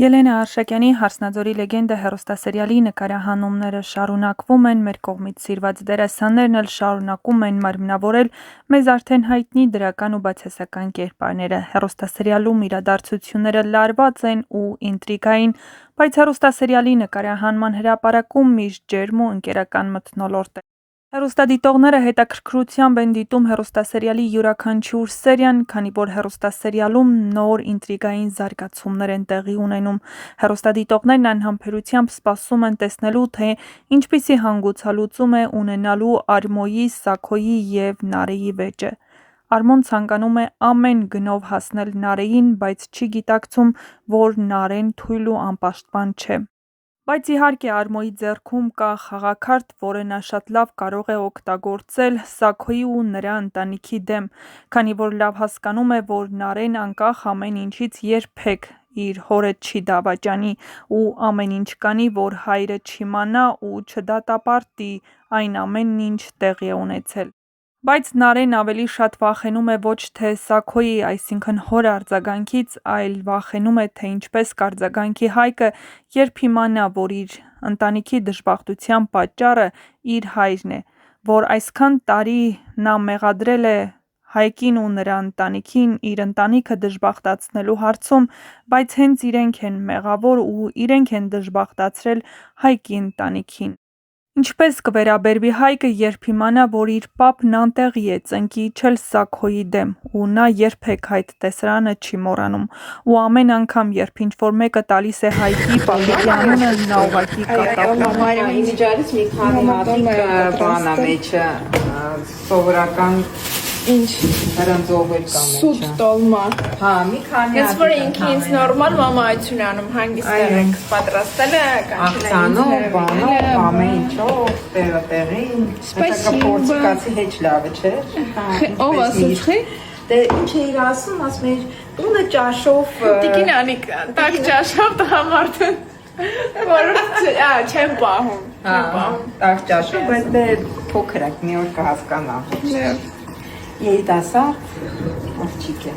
Ելենա Արշակյանի «Հարսնաձորի լեգենդը» հեռուստասերիալի նկարահանումները շարունակվում են, մեր կողմից սիրված դերասաններն էլ շարունակում են մարմնավորել մեզ արդեն հայտնի դրական ու բացասական կերպարները։ Հեռուստասերիալում իրադարձությունները լարված են ու ինտրիգային, բայց հեռուստասերիալի նկարահանման հրապարակում միշտ ջերմ ու ընկերական մթնոլորտ է։ Հեռուստադիտողները հետաքրքրությամբ են դիտում հեռուստասերիալի յուրաքանչյուր սերիան, քանի որ հեռուստասերիալում նոր ինտրիգային զարգացումներ են տեղի ունենում։ Հեռուստադիտողներն անհամբերությամբ սպասում են տեսնելու, թե ինչպիսի հանգուցալուծում է ունենալու Արմոյի, Սաքոյի և Նարեի վեճը։ Արմոն ցանկանում է ամեն գնով հասնել Նարեին, բայց չի գիտակցում, որ Նարեն թույլ ու անպաշտպան չէ։ Բայց իհարկե Արմոյի ձեռքում կա խաղաքարտ, որը նա շատ լավ կարող է օգտագործել Սաքոյի ու նրա ընտանիքի դեմ, քանի որ լավ հասկանում է, որ Նարեն անկախ ամեն ինչից երբեք իր հորը չի դավաճանի ու ամեն ինչ կանի, որ հայրը չիմանա ու չդատապարտի այն ամենն, ինչ տեղի է ունեցել։ Բայց Նարեն ավելի շատ վախենում է ոչ թե Սաքոյի, այսինքն հոր արձագանքից, այլ վախենում է, թե ինչպես կարձագանքի Հայկը, երբ իմանա, որ իր ընտանիքի դժբախտության պատճառը իր հայրն է, որ այսքան տարի նա մեղադրել է Հայկին ու նրա ընտանիքին իր ընտանիքը դժբախտացնելու հարցում, բայց հենց իրենք են մեղավոր ու իրենք են դժբախտացրել Հայկի ընտանիքին։ Ինչպես կվերաբերվի Հայկը, երբ իմանա, որ իր պապն անտեղի է ծնկի իջել Սաքոյի դեմ, ու նա երբեք այդ տեսարանը չի մոռանում, ու ամեն անգամ, երբ ինչ-որ մեկը տալիս է Հայկի պապիկի անունը, նա ուղղակի կատաղում է։ Միջարից մի քանի հատիկ բան է մեջը, սովորական Ինչ հրանձով էլ կա սուտ մեջը։ տոլմա։ Հա, մի քանի Ես որ ինքի ինձ նորմալ մամայություն անում, հանգստել ենք պատրաստել է, աղցանով, բանով, ամեն ինչով, տեղին, հետագա պորտիկացի հեչ լավը չէ։ Ով ասացի։ Դե ինչ էիր ասում, ասում էիր, տունը ճաշով Տիկին Անիկ, տակ ճաշով տղամարդը։ Որ չեմ պահում։ Հա, տակ ճաշով, բայց դե փոքր եք, մի օր կհասկանամ։ Երիտասարդ աղջիկ է,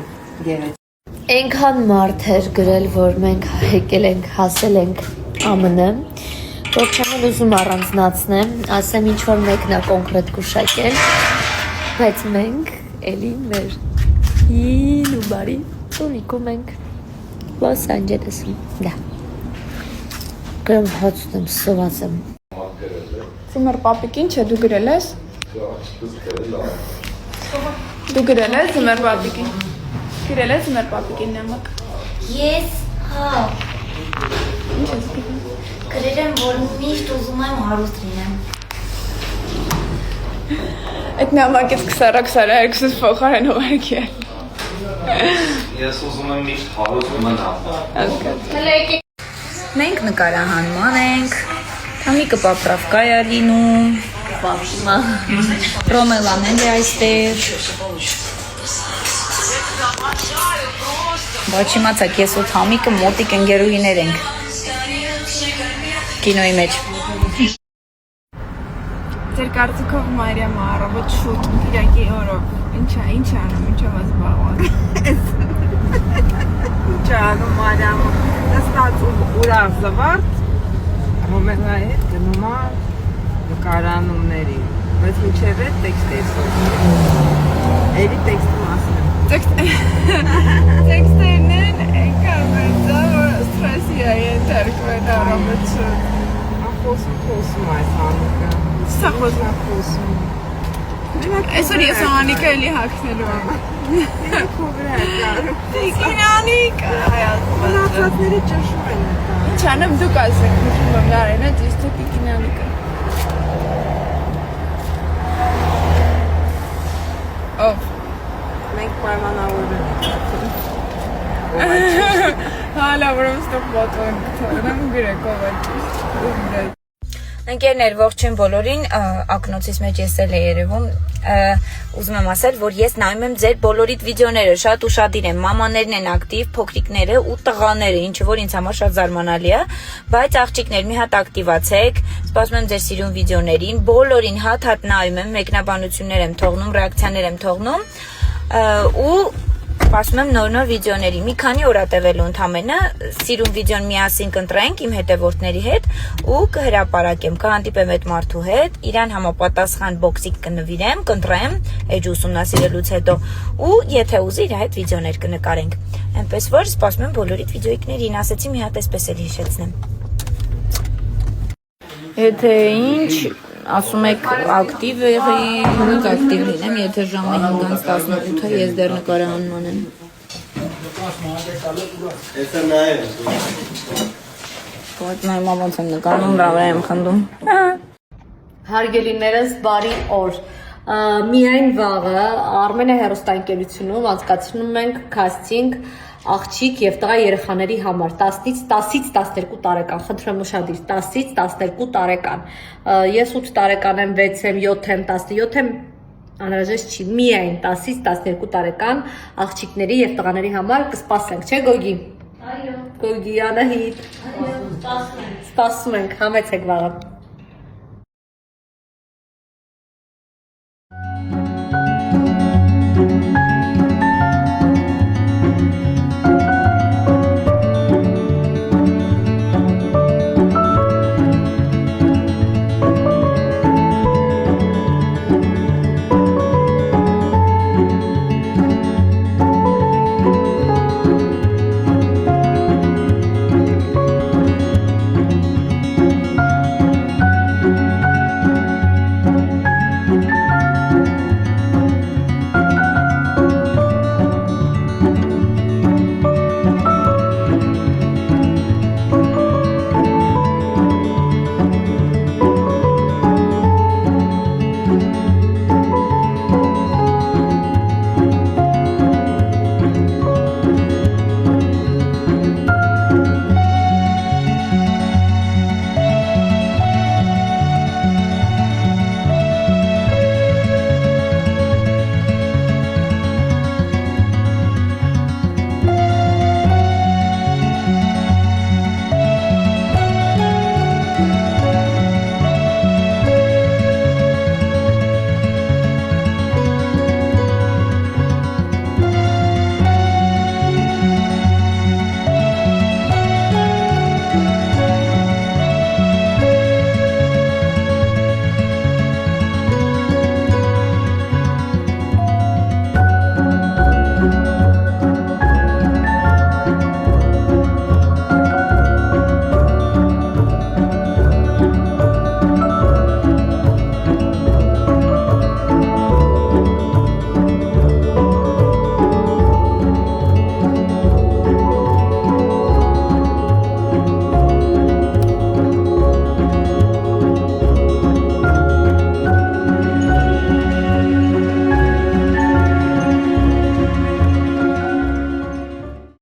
գեղեցիկ։ Այնքան մարդ էր գրել, որ մենք եկել ենք, հասել ենք ԱՄՆ, որ չեմ ուզում առանձնացնեմ, ասեմ ինչ որ մեկն է կոնկրետ գուշակել, բայց մենք էլի մեր հին ու բարի տունիկում ենք Լոս Անջելեսում, դա։ Գրեմ հացում եմ, սոված եմ։ Ձմեռ պապիկին չէ, դու գրել ես։ Դու գրել ես ձմեռ պապիկին։ Գրել ես ձմեռ պապիկին նամակ։ Ես, հա, Ինչ ես գրել։ գրել եմ, որ միշտ ուզում եմ հարուստ լինեմ։ Այդ նամակից 20-22 փոխարեն ուղարկի է։ Ես ուզում եմ միշտ հարուստ մնամ։ Մենք նկարահանման ենք, Թամիկը պապրավկա է լինում, Պապիմա։ Ռոմելան էլ է այստեղ։ Ոչ իմացակ, ես ու Թամիկը մոտիկ ընկերուհիներ ենք կինոյի մեջ։ Ձեր կարծիքով Մարիամը առավոտ շուտ Կիրակի օրով ինչ անում, ինչով է զբաղված։ Ինչ անում Մարիամը, նստած ուրախ զվարթ, Ռոմենայի հետ գնում է նկարանումների, բայց մինչև այդ տեքստեր էլի տեքստը մասն Տեքստերն են այնքան մեծա, որ ստրեսի է ենթարկվել առավոտ շուտ։ խոսում այս Անիկը, Սա խոսում։ Այսօր ես Անիկը էլի հագնելու եմ։ Քովրա է գալու։ Տիկին Անիկը։ Մնացածները ճշում են դա։ Ինչ անեմ դուք ասեք, ուզում եմ Նարենը, ճիշտ է Տիկին Անիկը։ Ով։ Մենք պայմանավորվել Հալա, որում ստոք բոտոն կթողնեմ ու գրեք ով է ճիշտ։ Ընկերներ, ողջույն բոլորին, ակնոցից մեջ ես էլ է երևում, ուզում եմ ասել, որ ես նայում եմ ձեր բոլորիդ վիդեոները, շատ ուշադիր եմ, մամաներն են ակտիվ, փոքրիկները ու տղաները, ինչը որ ինձ համար շատ զարմանալի է, բայց աղջիկներ մի հատ ակտիվացեք, սպասում եմ ձեր սիրուն վիդեոներին, բոլորին հատ նայում եմ, մեկնաբանություններ եմ թողնում, ռեակցիաներ եմ թողնում ու սպասում եմ նոր վիդեոների։ Մի քանի օր է տևելու ընդամենը, սիրուն վիդեոն միասին կընտրենք իմ հետևորդների հետ ու կհրապարակեմ, կհանդիպեմ այդ մարդու հետ, իրան համապատասխան բոքսիկ կնվիրեմ, կընտրեմ, էջ ուսումնասիրելուց հետո ու եթե ուզի իր հետ վիդեոներ կնկարենք։ Այնպես որ սպասում եմ բոլորիդ վիդեոիկներին, ասեցի մի հատ էսպես էլ հիշեցնեմ։ Եթե ինչ ասում եք ակտիվ եղի, նույնք ակտիվ լինեմ, եթե ժամը 5:18 է, ես դեռ նկարահանման եմ։ Այդ նայմա ոնց եմ նկարում, լավ եմ խնդում։ Հարգելիներս, բարի օր։ Միայն վաղը Արմենը հեռուստաընկերությունում անցկացնում ենք քասթինգ աղջիկ եւ տղա երեխաների համար 10-ից 12 տարեկան, խնդրեմ ուշադիր, 10-ից 12 տարեկան։ Ես 8 տարեկան եմ, 6 եմ, 7 եմ, 17 եմ, անհրաժեշտ չի, միայն 10-ից 12 տարեկան աղջիկների եւ տղաների համար կսպասենք, չէ՞ Գոգի։ Այո։ Գոգի, Անահիտ։ Այո, սպասում ենք, համեցեք վաղը։